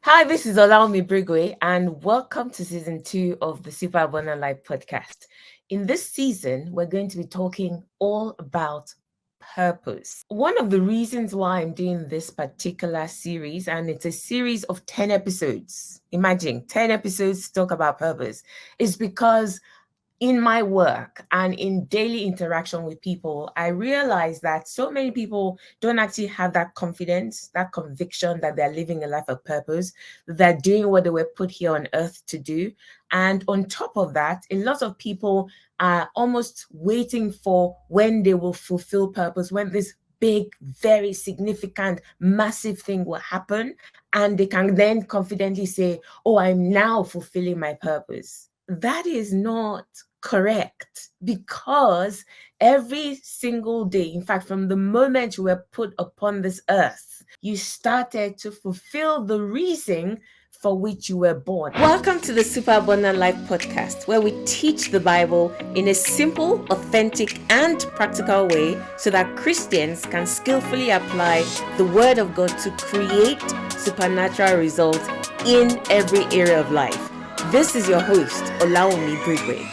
Hi, this is Olaomi Brigwe, and welcome to season 2 of the SuperAbundant Life Podcast. In this season, we're going to be talking all about purpose. One of the reasons why I'm doing this particular series, and it's a series of 10 episodes, imagine 10 episodes to talk about purpose, is because in my work and in daily interaction with people, I realize that so many people don't actually have that confidence, that conviction that they're living a life of purpose, that they're doing what they were put here on earth to do. And on top of that, a lot of people are almost waiting for when they will fulfill purpose, when this big, very significant, massive thing will happen. And they can then confidently say, oh, I'm now fulfilling my purpose. That is not correct, because every single day, in fact, from the moment you were put upon this earth, you started to fulfill the reason for which you were born. Welcome to the SuperAbundant Life Podcast, where we teach the Bible in a simple, authentic, and practical way so that Christians can skillfully apply the Word of God to create supernatural results in every area of life. This is your host, Olaomi Brigwe.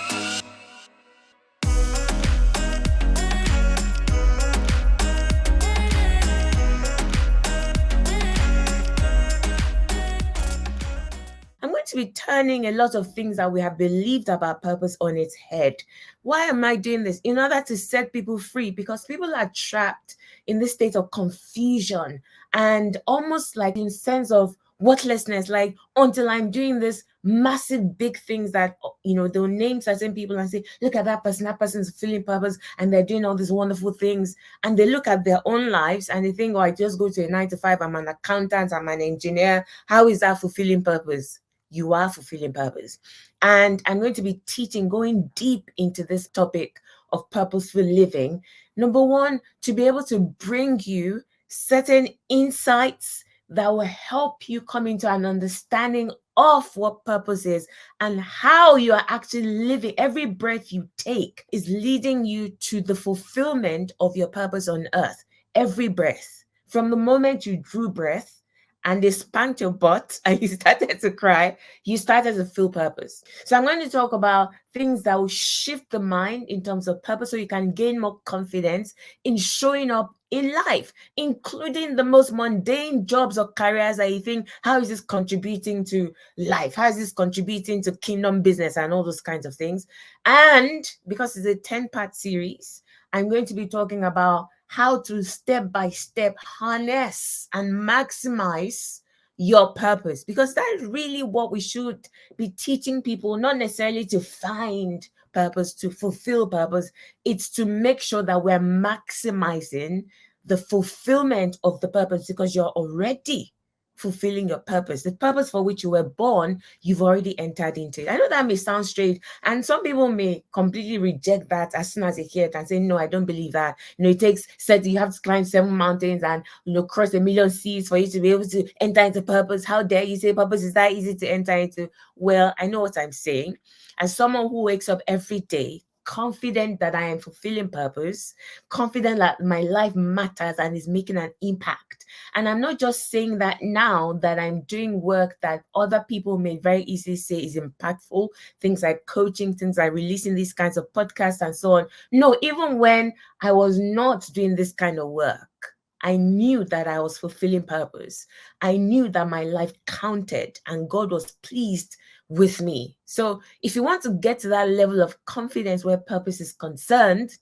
I'm going to be turning a lot of things that we have believed about purpose on its head. Why am I doing this? In order to set people free, because people are trapped in this state of confusion and almost like in sense of worthlessness, like until I'm doing this massive big things that, they'll name certain people and say, look at that person's feeling purpose and they're doing all these wonderful things. And they look at their own lives and they think, oh, I just go to a 9 to 5, I'm an accountant, I'm an engineer. How is that fulfilling purpose? You are fulfilling purpose. And I'm going to be going deep into this topic of purposeful living. Number one, to be able to bring you certain insights that will help you come into an understanding of what purpose is and how you are actually living. Every breath you take is leading you to the fulfillment of your purpose on earth. Every breath. From the moment you drew breath, and they spanked your butt and you started to cry, you started to feel purpose. So I'm going to talk about things that will shift the mind in terms of purpose so you can gain more confidence in showing up in life, including the most mundane jobs or careers that you think, how is this contributing to life? How is this contributing to kingdom business and all those kinds of things? And because it's a 10-part series, I'm going to be talking about how to step by step harness and maximize your purpose, because that is really what we should be teaching people, not necessarily to find purpose, to fulfill purpose. It's to make sure that we're maximizing the fulfillment of the purpose, because you're already fulfilling your purpose. The purpose for which you were born, you've already entered into it. I know that may sound strange, and some people may completely reject that as soon as they hear it and say, no, I don't believe that. You have to climb 7 mountains and, cross 1,000,000 seas for you to be able to enter into purpose. How dare you say purpose is that easy to enter into? Well, I know what I'm saying. As someone who wakes up every day confident that I am fulfilling purpose, confident that my life matters and is making an impact. And I'm not just saying that now that I'm doing work that other people may very easily say is impactful, things like coaching, things like releasing these kinds of podcasts and so on. No, even when I was not doing this kind of work, I knew that I was fulfilling purpose. I knew that my life counted and God was pleased with me. So if you want to get to that level of confidence where purpose is concerned,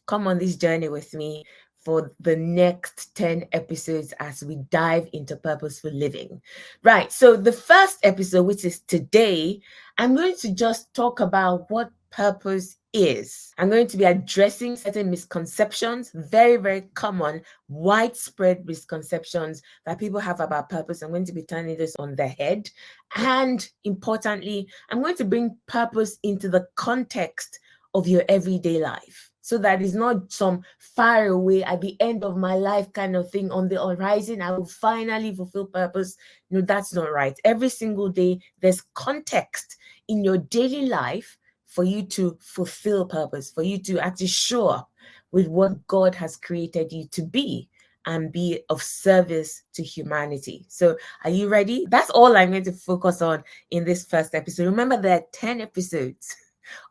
come on this journey with me for the next 10 episodes as we dive into purposeful living. Right. So the first episode, which is today, I'm going to just talk about what purpose is. I'm going to be addressing certain misconceptions, very, very common, widespread misconceptions that people have about purpose. I'm going to be turning this on the head. And importantly, I'm going to bring purpose into the context of your everyday life, so that it's not some far away at the end of my life kind of thing on the horizon. I will finally fulfill purpose. No, that's not right. Every single day, there's context in your daily life for you to fulfill purpose, for you to actually show up with what God has created you to be. and be of service to humanity. So are you ready? That's all I'm going to focus on in this first episode. Remember, there are 10 episodes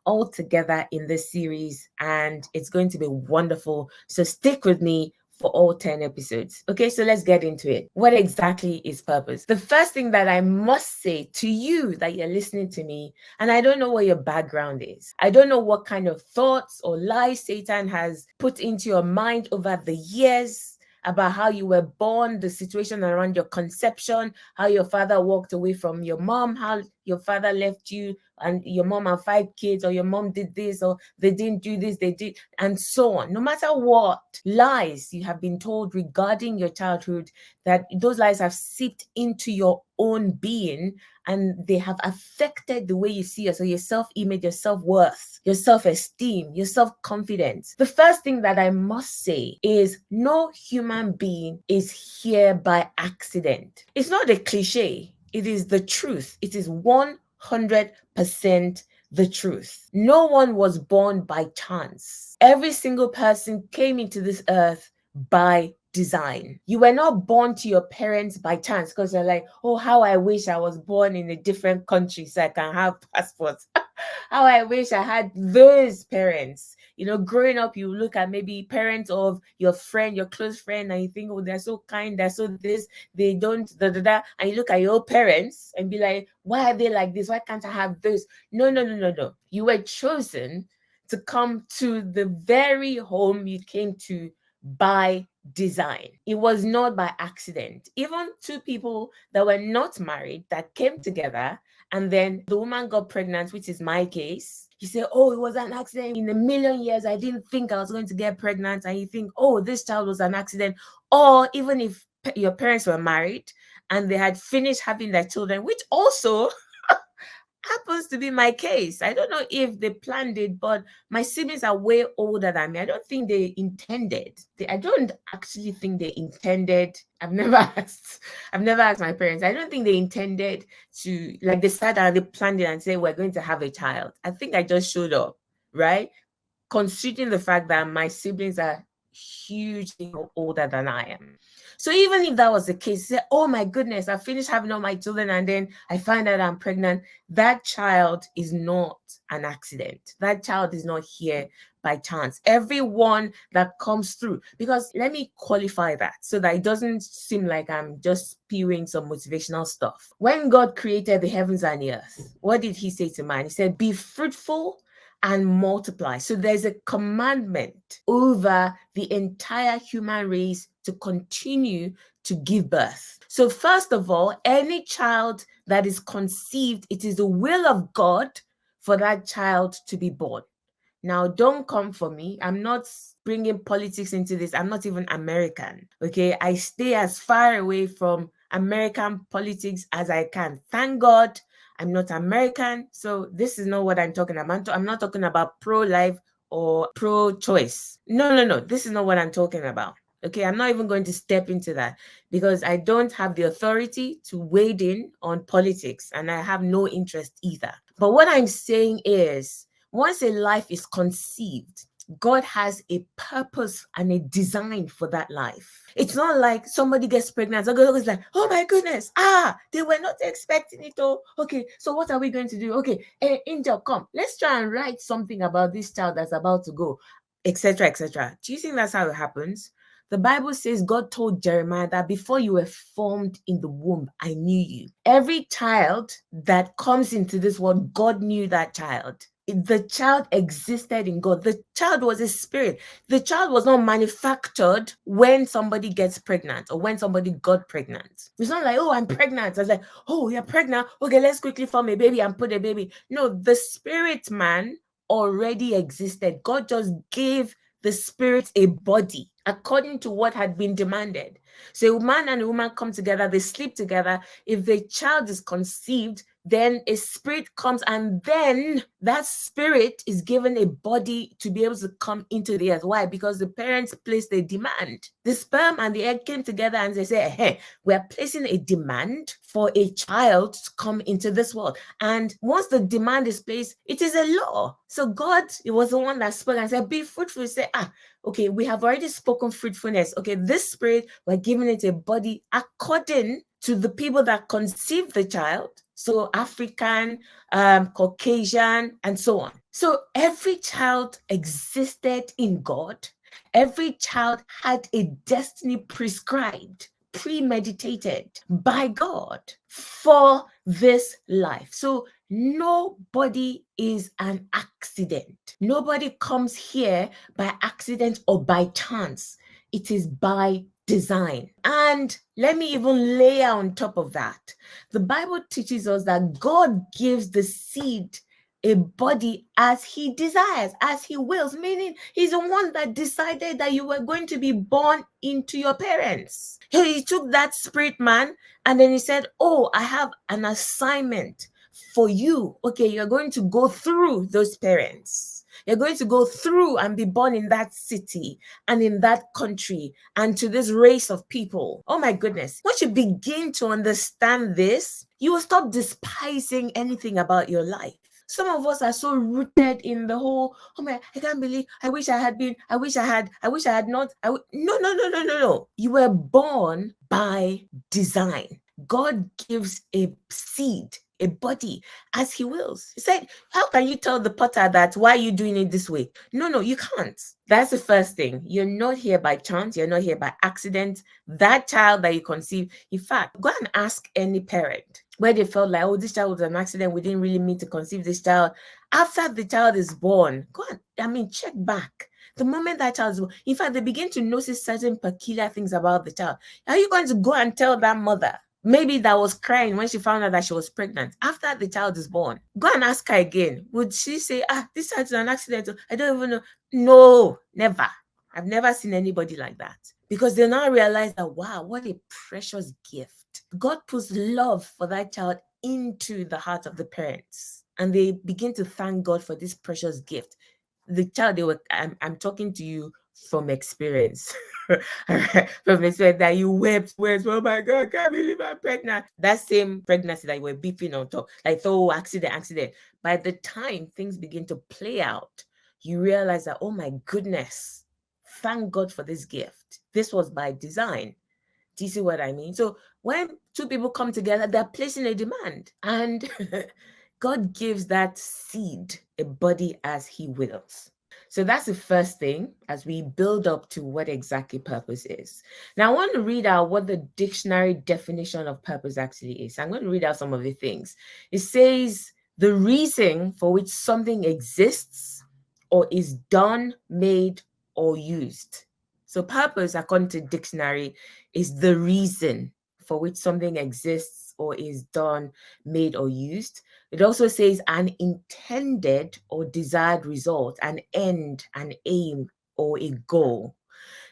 all together in this series, and it's going to be wonderful. So stick with me for all 10 episodes. Okay, so let's get into it. What exactly is purpose? The first thing that I must say to you that you're listening to me, and I don't know what your background is. I don't know what kind of thoughts or lies Satan has put into your mind over the years about how you were born, the situation around your conception, how your father walked away from your mom, how your father left you and your mom had 5 kids, or your mom did this, or they didn't do this, they did, and so on. No matter what lies you have been told regarding your childhood, that those lies have seeped into your own being, and they have affected the way you see yourself, your self-image, your self-worth, your self-esteem, your self-confidence. The first thing that I must say is no human being is here by accident. It's not a cliche. It is the truth. It is 100% the truth. No one was born by chance. Every single person came into this earth by design. You were not born to your parents by chance because you're like, oh, how I wish I was born in a different country so I can have passports. How I wish I had those parents. Growing up, you look at maybe parents of your friend, your close friend, and you think, oh, they're so kind, they're so this, they don't, and you look at your parents and be like, why are they like this? Why can't I have this? No. You were chosen to come to the very home you came to by design. It was not by accident. Even 2 people that were not married that came together, and then the woman got pregnant, which is my case. You say, oh, it was an accident. In a million years, I didn't think I was going to get pregnant. And you think, oh, this child was an accident. Or even if your parents were married and they had finished having their children, which also happens to be my case. I don't know if they planned it, but my siblings are way older than me. I don't think they intended. I don't actually think they intended. I've never asked my parents. I don't think they intended to, like, they sat down, they planned it and said, we're going to have a child. I think I just showed up, right? Considering the fact that my siblings are hugely older than I am. So even if that was the case, say, oh my goodness, I finished having all my children and then I find out I'm pregnant. That child is not an accident. That child is not here by chance. Everyone that comes through, because let me qualify that so that it doesn't seem like I'm just spewing some motivational stuff. When God created the heavens and the earth, what did he say to man? He said, be fruitful and multiply. So there's a commandment over the entire human race to continue to give birth. So first of all, any child that is conceived, it is the will of God for that child to be born. Now, don't come for me. I'm not bringing politics into this. I'm not even American. Okay, I stay as far away from American politics as I can. Thank God I'm not American. So this is not what I'm talking about. I'm not talking about pro-life or pro-choice. No. This is not what I'm talking about. Okay, I'm not even going to step into that because I don't have the authority to wade in on politics and I have no interest either. But what I'm saying is, once a life is conceived, God has a purpose and a design for that life. It's not like somebody gets pregnant. So God is like, oh my goodness, they were not expecting it. Oh, okay, so what are we going to do? Okay, angel, come. Let's try and write something about this child that's about to go, etc., etc. Do you think that's how it happens? The Bible says God told Jeremiah that before you were formed in the womb, I knew you. Every child that comes into this world, God knew that child. The child existed in God. The child was a spirit. The child was not manufactured when somebody gets pregnant or when somebody got pregnant. It's not like, oh, I'm pregnant. I was like, oh, you're pregnant. Okay, let's quickly form a baby and put a baby. No, the spirit man already existed. God just gave the spirit a body according to what had been demanded. So a man and a woman come together, they sleep together. If the child is conceived, then a spirit comes, and then that spirit is given a body to be able to come into the earth. Why? Because the parents placed a demand. The sperm and the egg came together and they said, hey, we're placing a demand for a child to come into this world. And once the demand is placed, it is a law. So God, it was the one that spoke and said, be fruitful. He said, okay, we have already spoken fruitfulness. Okay, this spirit, we're giving it a body according to the people that conceived the child. So African, Caucasian, and so on. So every child existed in God. Every child had a destiny prescribed, premeditated by God for this life. So nobody is an accident. Nobody comes here by accident or by chance. It is by design. And let me even layer on top of that. The Bible teaches us that God gives the seed a body as he desires, as he wills, meaning he's the one that decided that you were going to be born into your parents. He took that spirit man and then he said, oh, I have an assignment for you. Okay, you're going to go through those parents. You're going to go through and be born in that city and in that country and to this race of people. Oh my goodness. Once you begin to understand this, you will stop despising anything about your life. Some of us are so rooted in the whole, oh my, I can't believe, I wish I had been, I wish I had not. No. You were born by design. God gives a seed, a body, as he wills. He said, how can you tell the potter that, why are you doing it this way? No, you can't. That's the first thing. You're not here by chance. You're not here by accident. That child that you conceive, in fact, go and ask any parent where they felt like, oh, this child was an accident. We didn't really mean to conceive this child. After the child is born, go and, check back. The moment that child is born, in fact, they begin to notice certain peculiar things about the child. Are you going to go and tell that mother, maybe that was crying when she found out that she was pregnant, after the child is born? Go and ask her again. Would she say, this child is an accident? I don't even know. No, never. I've never seen anybody like that. Because they now realize that, wow, what a precious gift. God puts love for that child into the heart of the parents. And they begin to thank God for this precious gift. The child, I'm talking to you from experience. From experience that you wept, oh my God, I can't believe I'm pregnant. That same pregnancy that you were beeping on top, like, oh, accident. By the time things begin to play out, you realize that, oh my goodness, thank God for this gift. This was by design. Do you see what I mean? So when two people come together, they're placing a demand, and God gives that seed a body as he wills. So that's the first thing as we build up to what exactly purpose is. Now, I want to read out what the dictionary definition of purpose actually is. I'm going to read out some of the things. It says the reason for which something exists or is done, made, or used. So purpose, according to dictionary, is the reason for which something exists or is done, made, or used. It also says an intended or desired result, an end, an aim, or a goal.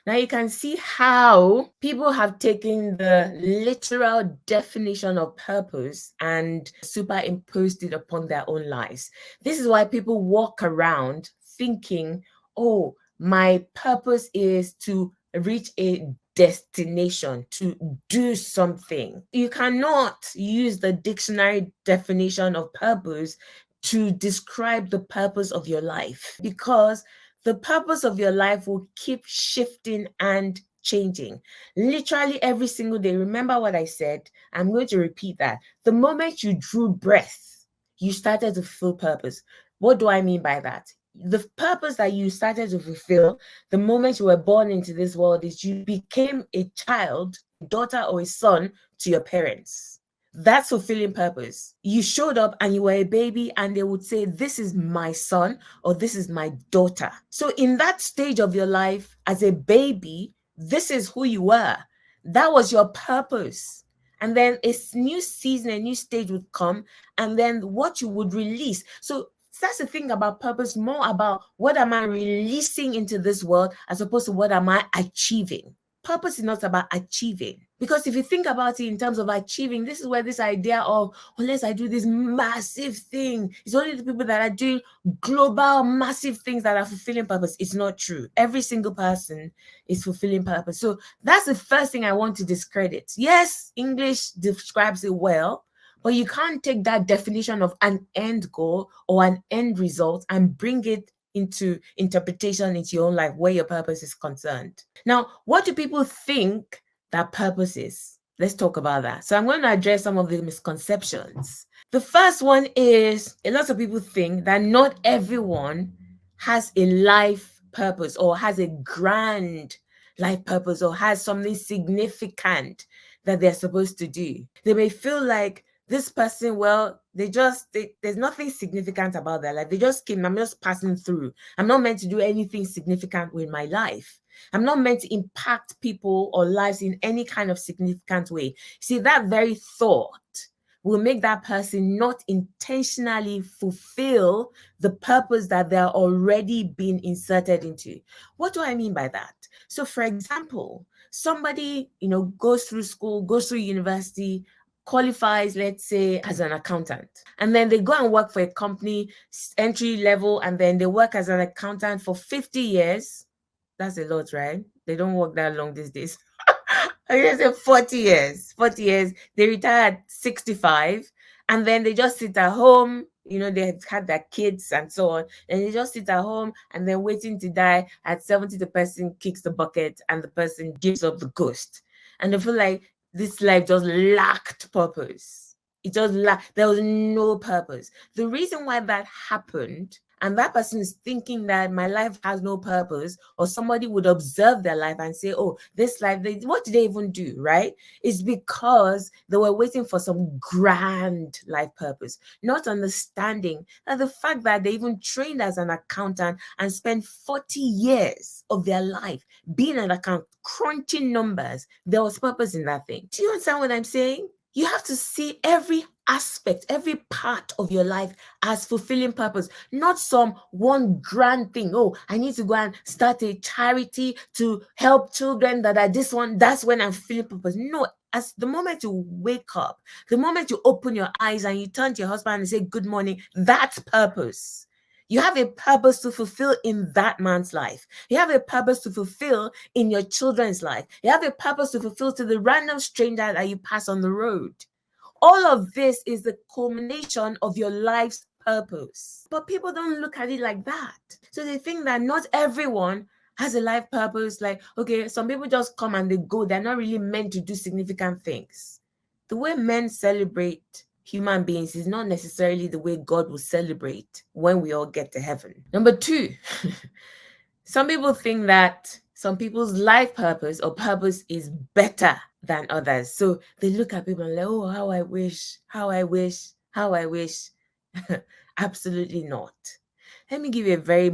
Now you can see how people have taken the literal definition of purpose and superimposed it upon their own lives. This is why people walk around thinking, oh, my purpose is to reach a destination, to do something. You cannot use the dictionary definition of purpose to describe the purpose of your life, because the purpose of your life will keep shifting and changing literally every single day. Remember what I said? I'm going to repeat that. The moment you drew breath, you started to feel purpose. What do I mean by that? The purpose that you started to fulfill the moment you were born into this world is you became a child, a daughter or a son to your parents. That's fulfilling purpose. You showed up and you were a baby, and they would say, this is my son or this is my daughter. So in that stage of your life as a baby, this is who you were. That was your purpose. And then a new season, a new stage would come, and then what you would release. So that's the thing about purpose, more about what am I releasing into this world as opposed to what am I achieving. purpose is not about achieving. Because if you think about it in terms of achieving, this is where this idea of, unless I do this massive thing, it's only the people that are doing global, massive things that are fulfilling purpose. It's not true. Every single person is fulfilling purpose. So that's the first thing I want to discredit. Yes, English describes it well, but you can't take that definition of an end goal or an end result and bring it into interpretation into your own life where your purpose is concerned. Now, what do people think that purpose is? Let's talk about that. So I'm going to address some of the misconceptions. The first one is a lot of people think that not everyone has a life purpose or has a grand life purpose or has something significant that they're supposed to do. They may feel like this person, well, there's nothing significant about their life. They just came, I'm just passing through. I'm not meant to do anything significant with my life. I'm not meant to impact people or lives in any kind of significant way. See, that very thought will make that person not intentionally fulfill the purpose that they're already being inserted into. What do I mean by that? So, for example, somebody, goes through school, goes through university, qualifies, let's say, as an accountant. And then they go and work for a company, entry level, and then they work as an accountant for 50 years. That's a lot, right? They don't work that long these days. I guess 40 years. 40 years. They retire at 65. And then they just sit at home. They've had their kids and so on. And they just sit at home and then waiting to die. At 70, the person kicks the bucket and the person gives up the ghost. And they feel like this life just lacked purpose. There was no purpose. The reason why that happened, and that person is thinking that my life has no purpose, or somebody would observe their life and say, oh, this life, what did they even do, right? It's because they were waiting for some grand life purpose, not understanding that the fact that they even trained as an accountant and spent 40 years of their life being an accountant, crunching numbers, there was purpose in that thing. Do you understand what I'm saying? You have to see every aspect, every part of your life as fulfilling purpose, not some one grand thing. Oh, I need to go and start a charity to help children that are this one. That's when I'm fulfilling purpose. No, as the moment you wake up, the moment you open your eyes and you turn to your husband and say, good morning, that's purpose. You have a purpose to fulfill in that man's life. You have a purpose to fulfill in your children's life. You have a purpose to fulfill to the random stranger that you pass on the road. All of this is the culmination of your life's purpose. But people don't look at it like that. So they think that not everyone has a life purpose. Like, okay, some people just come and they go. They're not really meant to do significant things. The way men celebrate human beings is not necessarily the way God will celebrate when we all get to heaven. Number two, some people think that some people's life purpose or purpose is better than others. So they look at people and like, oh, how I wish. Absolutely not. Let me give you a very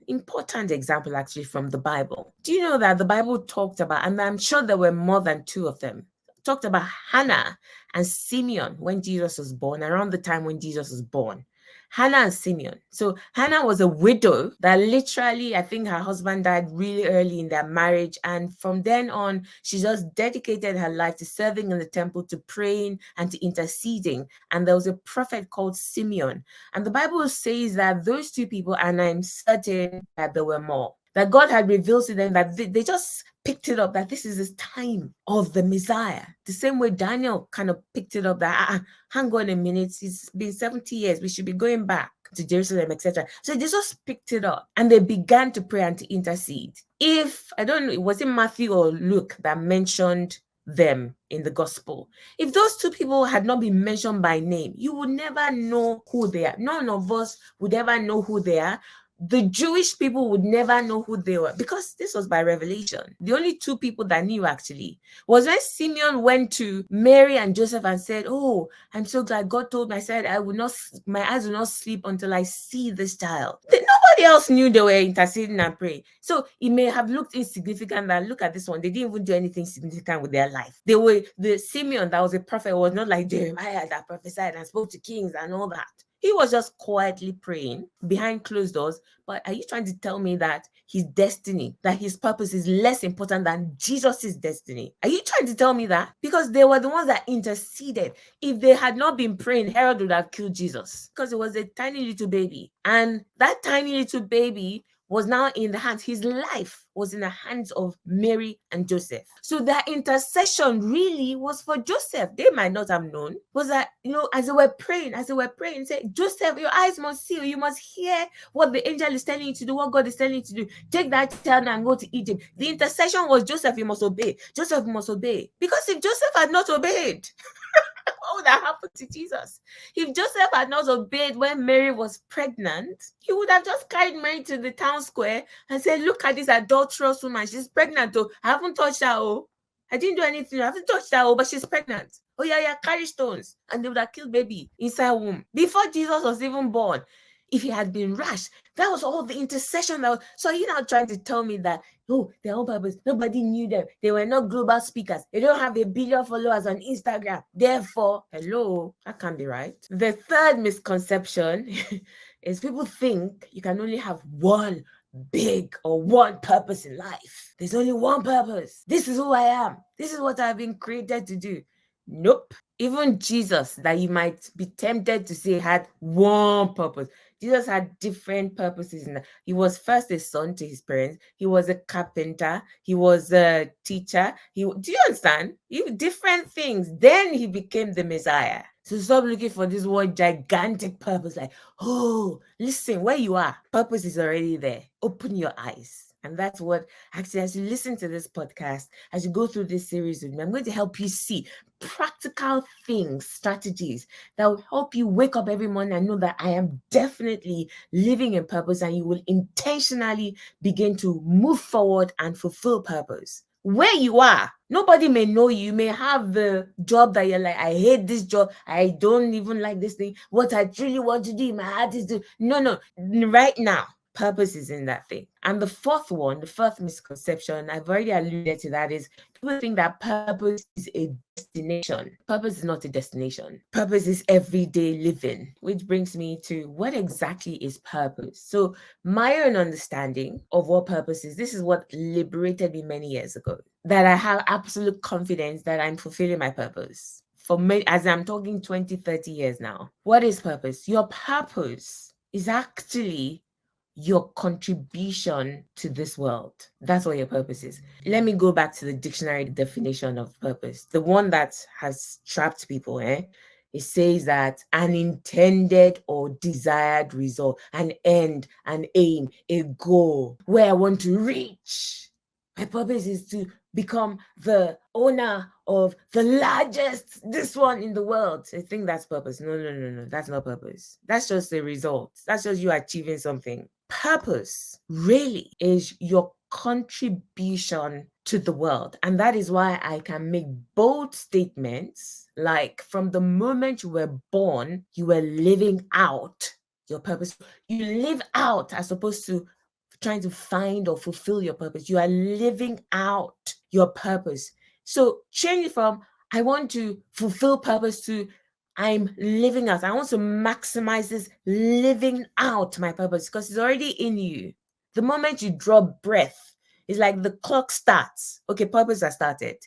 important example actually from the Bible. Do you know that the Bible talked about, and I'm sure there were more than two of them, talked about Hannah and Simeon when Jesus was born, around the time when Jesus was born. Hannah and Simeon. So Hannah was a widow that literally, I think her husband died really early in their marriage. And from then on, she just dedicated her life to serving in the temple, to praying and to interceding. And there was a prophet called Simeon. And the Bible says that those two people, and I'm certain that there were more, that God had revealed to them that they just picked it up, that this is the time of the Messiah. The same way Daniel kind of picked it up that, hang on a minute, it's been 70 years, we should be going back to Jerusalem, etc. So they just picked it up and they began to pray and to intercede. I don't know, was it Matthew or Luke that mentioned them in the gospel? If those two people had not been mentioned by name, you would never know who they are. None of us would ever know who they are. The Jewish people would never know who they were because this was by revelation. The only two people that knew actually was when Simeon went to Mary and Joseph and said, oh, I'm so glad God told me, I said, my eyes will not sleep until I see this child. Nobody else knew they were interceding and praying. So it may have looked insignificant that look at this one. They didn't even do anything significant with their life. The Simeon that was a prophet was not like Jeremiah that prophesied and spoke to kings and all that. He was just quietly praying behind closed doors. But are you trying to tell me that his destiny, that his purpose is less important than Jesus's destiny? Are you trying to tell me that? Because they were the ones that interceded. If they had not been praying, Herod would have killed Jesus because it was a tiny little baby. And that tiny little baby was now in the hands, his life was in the hands of Mary and Joseph. So their intercession really was for Joseph. They might not have known. Was that, as they were praying, say, Joseph, your eyes must see, you must hear what the angel is telling you to do, what God is telling you to do. Take that child and go to Egypt. The intercession was Joseph, you must obey. Joseph must obey. Because if Joseph had not obeyed, what would have happened to Jesus? If Joseph had not obeyed when Mary was pregnant, he would have just carried Mary to the town square and said, look at this adulterous woman. She's pregnant. Oh, I haven't touched her. Oh, I didn't do anything. I haven't touched her. Oh, but she's pregnant. Oh, yeah, carry stones. And they would have killed baby inside womb before Jesus was even born. If he had been rash, that was all the intercession. So you're not trying to tell me that, their own purpose, nobody knew them. They were not global speakers. They don't have 1 billion followers on Instagram. Therefore, hello, that can't be right. The third misconception is people think you can only have one big or one purpose in life. There's only one purpose. This is who I am. This is what I've been created to do. Nope. Even Jesus, that you might be tempted to say had one purpose. Jesus had different purposes. He was first a son to his parents. He was a carpenter. He was a teacher. Do you understand? Different things. Then he became the Messiah. So stop looking for this one gigantic purpose. Like, listen, where you are, purpose is already there. Open your eyes. And that's what, actually, as you listen to this podcast, as you go through this series with me, I'm going to help you see practical things, strategies that will help you wake up every morning and know that I am definitely living in purpose, and you will intentionally begin to move forward and fulfill purpose. Where you are, nobody may know you. You may have the job that you're like, I hate this job. I don't even like this thing. What I truly want to do in my heart is to, no, right now. Purpose is in that thing. And the fourth misconception, I've already alluded to that, is people think that purpose is a destination. Purpose is not a destination. Purpose is everyday living, which brings me to what exactly is purpose. So my own understanding of what purpose is, this is what liberated me many years ago, that I have absolute confidence that I'm fulfilling my purpose. For me, as I'm talking 20, 30 years now, what is purpose? Your purpose is actually your contribution to this world. That's what your purpose is. Let me go back to the dictionary definition of purpose, the one that has trapped people. It says that an intended or desired result, an end, an aim, a goal, where I want to reach. My purpose is to become the owner of the largest this one in the world. I think that's purpose. No. That's not purpose. That's just a result. That's just you achieving something. Purpose really is your contribution to the world. And that is why I can make bold statements like, from the moment you were born, you were living out your purpose. You live out as opposed to trying to find or fulfill your purpose. You are living out your purpose. So change it from I want to fulfill purpose to I'm living out. I want to maximize this living out my purpose, because it's already in you. The moment you draw breath, it's like the clock starts. Okay, purpose has started.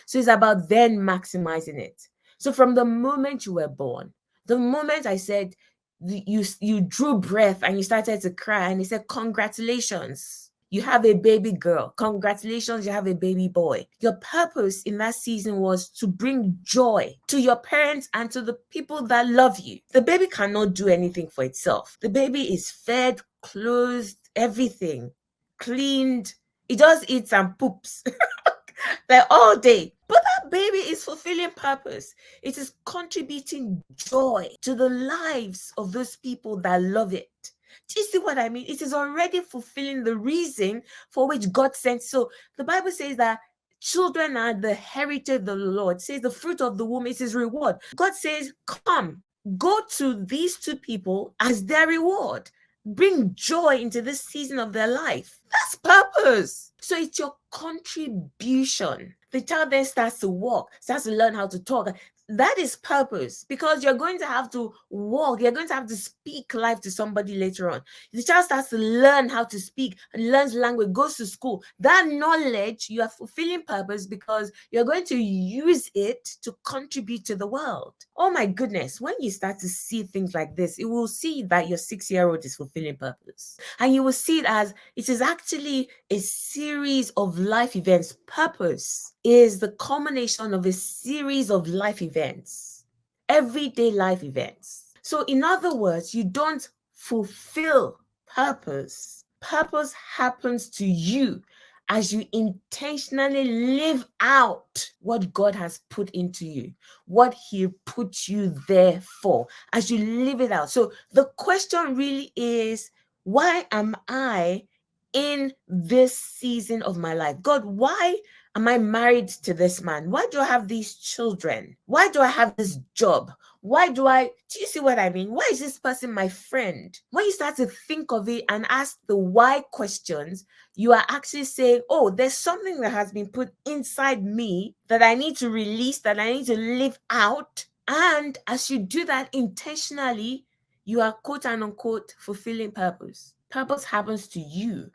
So it's about then maximizing it. So from the moment you were born, the moment I said you drew breath and you started to cry, and he said, congratulations, you have a baby girl. Congratulations, you have a baby boy. Your purpose in that season was to bring joy to your parents and to the people that love you. The baby cannot do anything for itself. The baby is fed, clothed, everything, cleaned. It just eats and poops like all day. But that baby is fulfilling purpose. It is contributing joy to the lives of those people that love it. Do you see what I mean? It is already fulfilling the reason for which God sent. So the Bible says that children are the heritage of the Lord. It says the fruit of the womb is his reward. God says, come, go to these two people as their reward. Bring joy into this season of their life. That's purpose. So it's your contribution. The child then starts to walk, starts to learn how to talk. that is purpose, because you're going to have to walk, you're going to have to speak life to somebody later on. The child starts to learn how to speak and learns language, goes to school. That knowledge, you are fulfilling purpose because you're going to use it to contribute to the world. Oh my goodness, when you start to see things like this, you will see that your 6-year-old is fulfilling purpose. And you will see it as it is actually a series of life events. Purpose is the culmination of a series of life events, everyday life events. So in other words, you don't fulfill purpose. Purpose happens to you as you intentionally live out what God has put into you, what He put you there for, as you live it out. So the question really is, why am I in this season of my life? God, why am I married to this man? Why do I have these children? Why do I have this job? Do you see what I mean? Why is this person my friend? When you start to think of it and ask the why questions, you are actually saying, oh, there's something that has been put inside me that I need to release, that I need to live out. And as you do that intentionally, you are quote and unquote fulfilling purpose. Purpose happens to you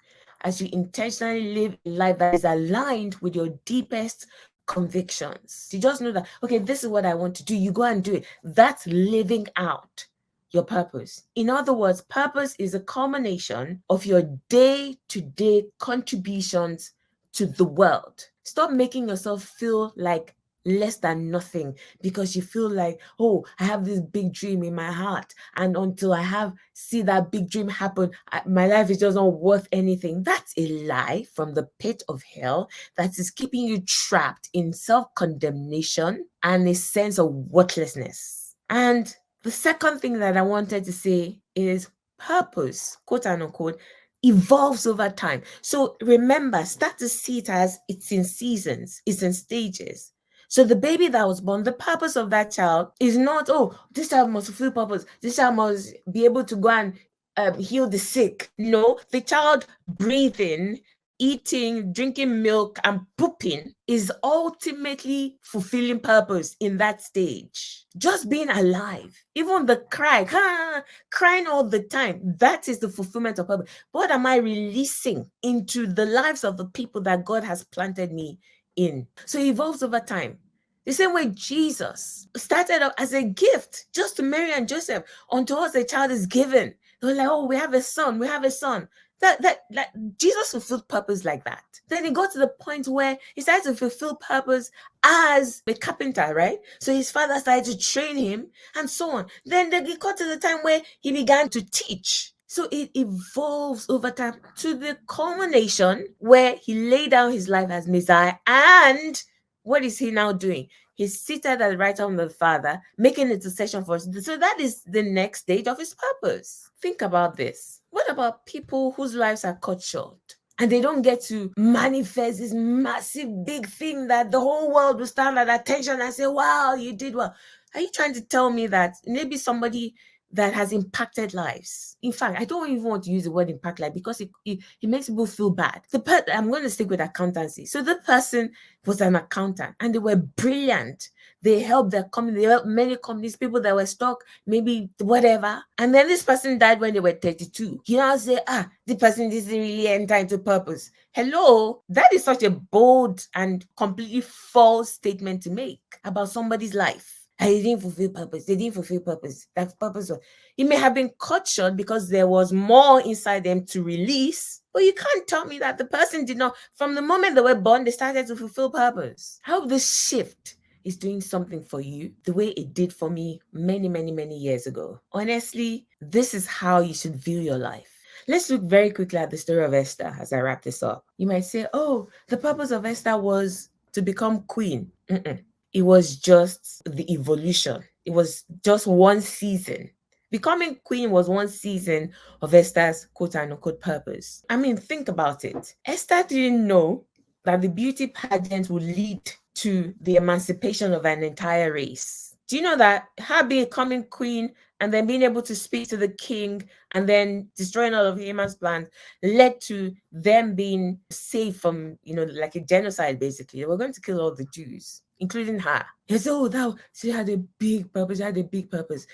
as you intentionally live a life that is aligned with your deepest convictions. You just know that, okay, this is what I want to do. You go and do it. That's living out your purpose. In other words, purpose is a culmination of your day-to-day contributions to the world. Stop making yourself feel like less than nothing because you feel like, oh, I have this big dream in my heart, and until I see that big dream happen, my life is just not worth anything. That's a lie from the pit of hell that is keeping you trapped in self-condemnation and a sense of worthlessness. And the second thing that I wanted to say is purpose, quote and unquote, evolves over time. So remember, start to see it as it's in seasons, it's in stages. So the baby that was born, the purpose of that child is not, oh, this child must fulfill purpose. This child must be able to go and heal the sick. No, the child breathing, eating, drinking milk, and pooping is ultimately fulfilling purpose in that stage. Just being alive, even the crying all the time, that is the fulfillment of purpose. What am I releasing into the lives of the people that God has planted me in? So it evolves over time. The same way Jesus started out as a gift just to Mary and Joseph. Unto us a child is given. They were like, oh, we have a son. That Jesus fulfilled purpose like that. Then he got to the point where he started to fulfill purpose as a carpenter, right? So his father started to train him and so on. Then he got to the time where he began to teach. So it evolves over time to the culmination where he laid down his life as Messiah. And what is he now doing? He's seated at the right hand of the Father, making intercession for us. So that is the next stage of his purpose. Think about this. What about people whose lives are cut short and they don't get to manifest this massive big thing that the whole world will stand at attention and say, wow, you did well? Are you trying to tell me that maybe somebody that has impacted lives? In fact, I don't even want to use the word impact life because it makes people feel bad. I'm going to stick with accountancy. So the person was an accountant and they were brilliant. They helped their company, they helped many companies, people that were stuck, maybe whatever. And then this person died when they were 32. You now say, the person didn't really enter into purpose. Hello, that is such a bold and completely false statement to make about somebody's life. They didn't fulfill purpose. They didn't fulfill purpose. That purpose it may have been cut short because there was more inside them to release. But you can't tell me that the person did not. From the moment they were born, they started to fulfill purpose. I hope this shift is doing something for you the way it did for me many, many, many years ago. Honestly, this is how you should view your life. Let's look very quickly at the story of Esther as I wrap this up. You might say, oh, the purpose of Esther was to become queen. It was just the evolution. It was just one season. Becoming queen was one season of Esther's quote unquote purpose. I mean, think about it. Esther didn't know that the beauty pageant would lead to the emancipation of an entire race. Do you know that her becoming queen and then being able to speak to the king and then destroying all of Haman's plans led to them being saved from, like a genocide, basically. They were going to kill all the Jews. including her. They say, oh, that she had a big purpose. She had a big purpose.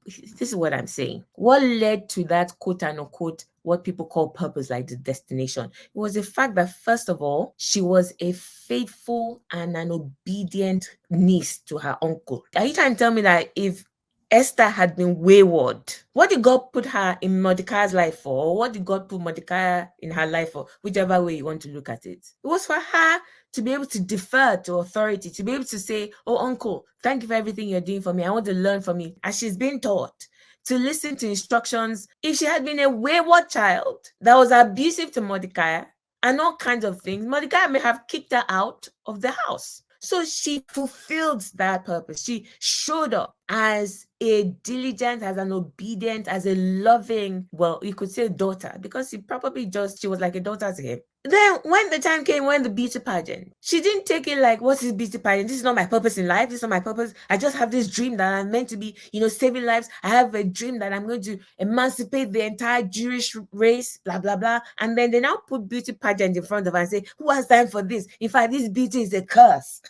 This is what I'm saying. What led to that quote unquote what people call purpose, like the destination? It was the fact that, first of all, she was a faithful and an obedient niece to her uncle. Are you trying to tell me that if Esther had been wayward, what did God put her in Mordecai's life for? Or what did God put Mordecai in her life for? Whichever way you want to look at it. It was for her to be able to defer to authority, to be able to say, oh, uncle, thank you for everything you're doing for me. I want to learn from you. As she's been taught to listen to instructions. If she had been a wayward child that was abusive to Mordecai and all kinds of things, Mordecai may have kicked her out of the house. So she fulfilled that purpose. She showed up as a diligent, as an obedient, as a loving, well, you could say daughter, because she was like a daughter to him. Then when the time came, when the beauty pageant, she didn't take it like, what's this beauty pageant? This is not my purpose in life. This is not my purpose. I just have this dream that I'm meant to be, saving lives. I have a dream that I'm going to emancipate the entire Jewish race, blah, blah, blah. And then they now put beauty pageant in front of her and say, who has time for this? In fact, this beauty is a curse.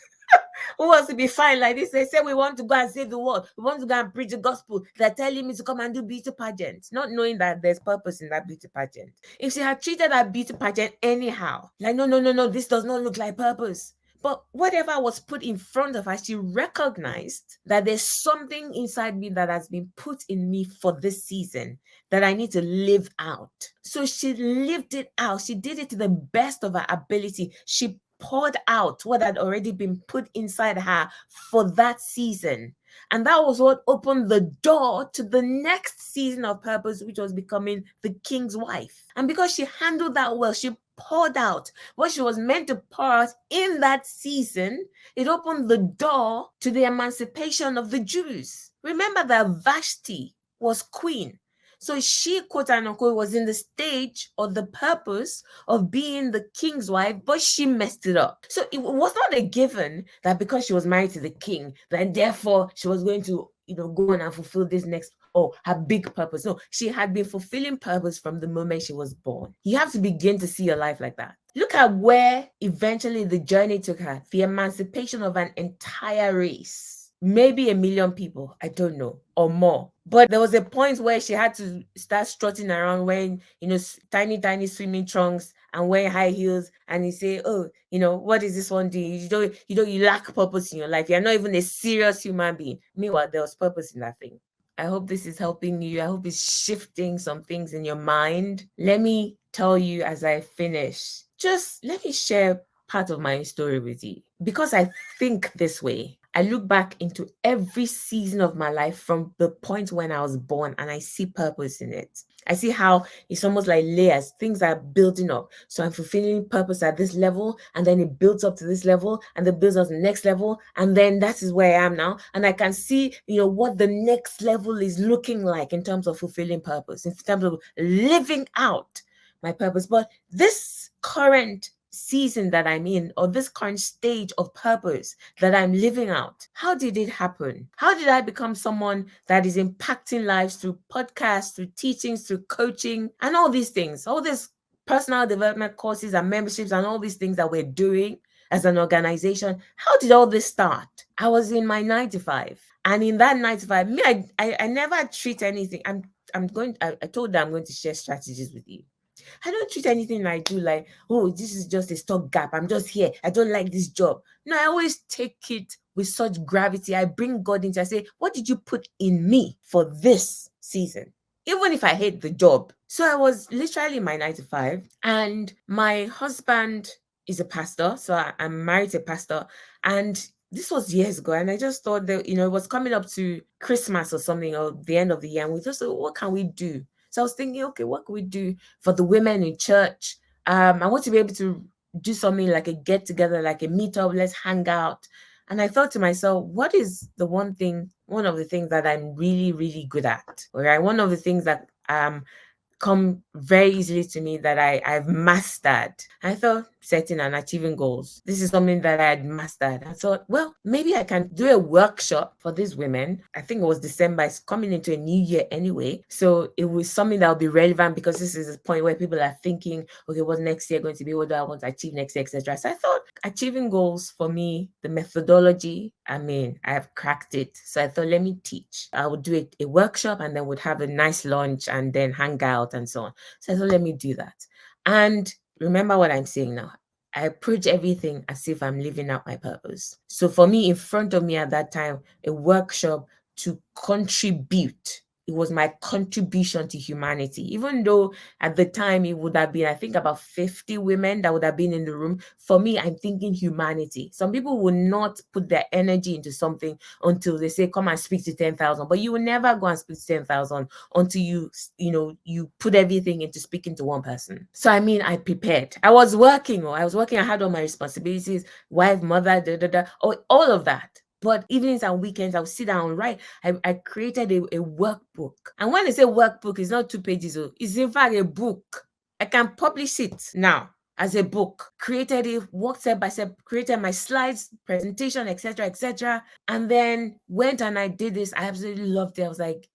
Who wants to be fine like this? They say we want to go and save the world. We want to go and preach the gospel. They're telling me to come and do beauty pageants, not knowing that there's purpose in that beauty pageant. If she had treated that beauty pageant anyhow, like, no, this does not look like purpose. But whatever was put in front of her, she recognized that there's something inside me that has been put in me for this season that I need to live out. So she lived it out. She did it to the best of her ability. She poured out what had already been put inside her for that season. And that was what opened the door to the next season of purpose, which was becoming the king's wife. And because she handled that well, she poured out what she was meant to pour out in that season, it opened the door to the emancipation of the Jews. Remember that Vashti was queen. So she, quote unquote, was in the stage or the purpose of being the king's wife, but she messed it up. So it was not a given that because she was married to the king, then therefore she was going to, go on and fulfill this next, her big purpose. No, she had been fulfilling purpose from the moment she was born. You have to begin to see your life like that. Look at where eventually the journey took her, the emancipation of an entire race. Maybe 1 million people, I don't know, or more. But there was a point where she had to start strutting around wearing, tiny swimming trunks and wearing high heels. And you say, what is this one doing? You lack purpose in your life. You're not even a serious human being. Meanwhile, there was purpose in that thing. I hope this is helping you. I hope it's shifting some things in your mind. Let me tell you as I finish, just let me share part of my story with you. Because I think this way. I look back into every season of my life from the point when I was born and I see purpose in it. I see how it's almost like layers, things are building up. So I'm fulfilling purpose at this level, and then it builds up to this level, and then builds up to the next level, and then that is where I am now. And I can see, what the next level is looking like in terms of fulfilling purpose, in terms of living out my purpose. But this current season that I'm in, or this current stage of purpose that I'm living out, how did it happen? How did I become someone that is impacting lives through podcasts, through teachings, through coaching, and all these things, all these personal development courses and memberships and all these things that we're doing as an organization? How did all this start? I was in my 9 to 5, and in that 9 to 5, I never treat anything. I told them I'm going to share strategies with you. I don't treat anything I do like, this is just a stopgap. I'm just here. I don't like this job. No, I always take it with such gravity. I bring God into it. I say, what did you put in me for this season? Even if I hate the job. So I was literally in my 9 to 5, and my husband is a pastor. So I'm married to a pastor, and this was years ago. And I just thought that, it was coming up to Christmas or something, or the end of the year. And we just thought, what can we do? So I was thinking, okay, what can we do for the women in church? I want to be able to do something like a get together, like a meetup, let's hang out. And I thought to myself, what is one of the things that I'm really, really good at? Right? One of the things that come very easily to me that I've mastered. And I thought, setting and achieving goals. This is something that I had mastered. I thought, well, maybe I can do a workshop for these women. I think it was December. It's coming into a new year anyway. So it was something that will be relevant because this is a point where people are thinking, okay, what's next year going to be? What do I want to achieve next year, etc. So I thought achieving goals for me, the methodology, I have cracked it. So I thought, let me teach. I would do a workshop and then would have a nice lunch and then hang out and so on. So I thought, let me do that. And remember what I'm saying now. I approach everything as if I'm living out my purpose. So for me, in front of me at that time, a workshop to contribute. It was my contribution to humanity. Even though at the time it would have been, I think, about 50 women that would have been in the room. For me, I'm thinking humanity. Some people will not put their energy into something until they say, come and speak to 10,000. But you will never go and speak to 10,000 until you put everything into speaking to one person. So I prepared. I was working. I had all my responsibilities, wife, mother, all of that. But evenings and weekends, I'll sit down and write. I created a workbook. And when I say workbook, it's not 2 pages. It's in fact a book. I can publish it now as a book. Created it, worked step by step, created my slides, presentation, etc. And then went and I did this. I absolutely loved it. I was like,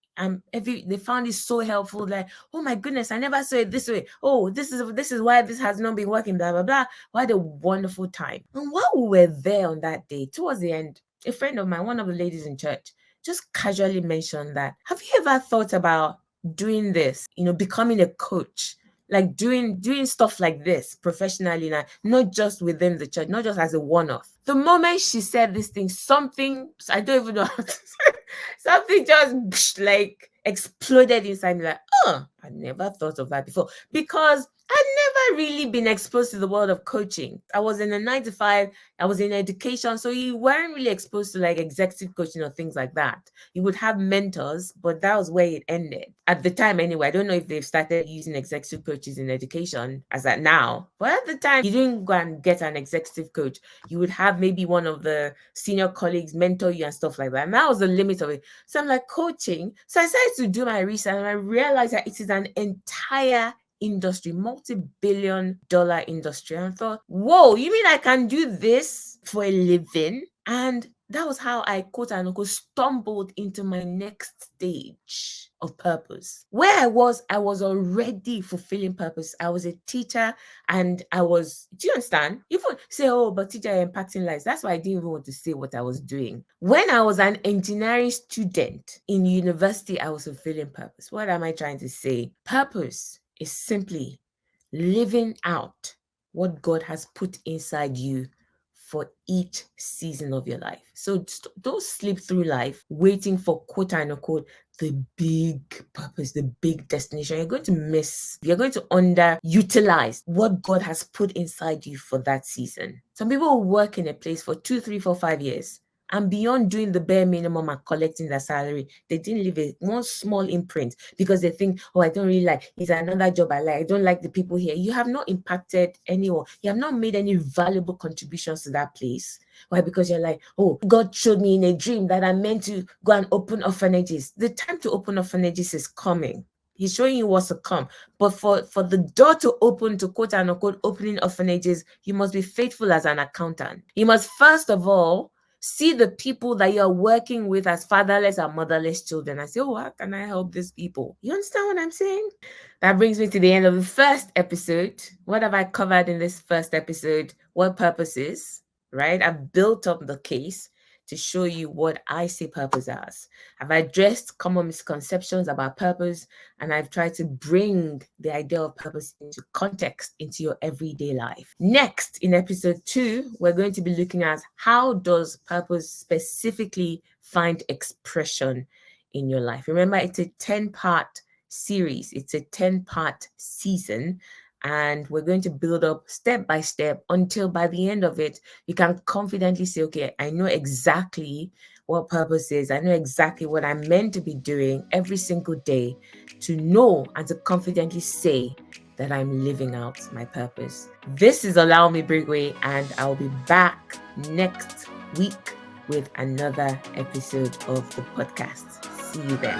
they found it so helpful. Like, oh my goodness, I never saw it this way. Oh, this is why this has not been working. Blah blah blah. What a wonderful time. And while we were there on that day, towards the end, a friend of mine, one of the ladies in church, just casually mentioned that, have you ever thought about doing this, becoming a coach, like doing stuff like this professionally, not just within the church, not just as a one-off? The moment she said this thing, something, I don't even know how to say, something just like exploded inside me, like, I never thought of that before, because I'd never really been exposed to the world of coaching. I was in a 9-to-5, I was in education, so you weren't really exposed to like executive coaching or things like that. You would have mentors, but that was where it ended. At the time anyway, I don't know if they've started using executive coaches in education as at now, but at the time, you didn't go and get an executive coach. You would have maybe one of the senior colleagues mentor you and stuff like that. And that was the limit of it. So I'm like, coaching. So I started to do my research and I realized that it is an entire industry, multi-billion-dollar industry. And I thought, whoa, you mean I can do this for a living? And that was how I, quote unquote, stumbled into my next stage of purpose. Where I was already fulfilling purpose. I was a teacher and do you understand? You say, oh, but teacher, you're impacting lives. That's why I didn't even want to say what I was doing. When I was an engineering student in university, I was fulfilling purpose. What am I trying to say? Purpose is simply living out what God has put inside you for each season of your life. So don't slip through life waiting for, quote unquote, the big purpose, the big destination. You're going to underutilize what God has put inside you for that season. Some people will work in a place for 2, 3, 4, 5 years. And beyond doing the bare minimum and collecting their salary, they didn't leave one small imprint because they think, oh, I don't really like, it's another job I like. I don't like the people here. You have not impacted anyone. You have not made any valuable contributions to that place. Why? Because you're like, oh, God showed me in a dream that I'm meant to go and open orphanages. The time to open orphanages is coming. He's showing you what's to come. But for the door to open, to quote unquote, opening orphanages, you must be faithful as an accountant. You must first of all see the people that you're working with as fatherless and motherless children and say, oh, how can I help these people? You understand what I'm saying? That brings me to the end of the first episode. What have I covered in this first episode? What purpose is, right? I've built up the case to show you what I see purpose as. I've addressed common misconceptions about purpose, and I've tried to bring the idea of purpose into context into your everyday life. Next, in episode 2, we're going to be looking at how does purpose specifically find expression in your life. Remember, it's a 10-part series. It's a 10-part season. And we're going to build up step by step until by the end of it, you can confidently say, okay, I know exactly what purpose is. I know exactly what I'm meant to be doing every single day to know and to confidently say that I'm living out my purpose. This is Allow Me Brigway, and I'll be back next week with another episode of the podcast. See you then.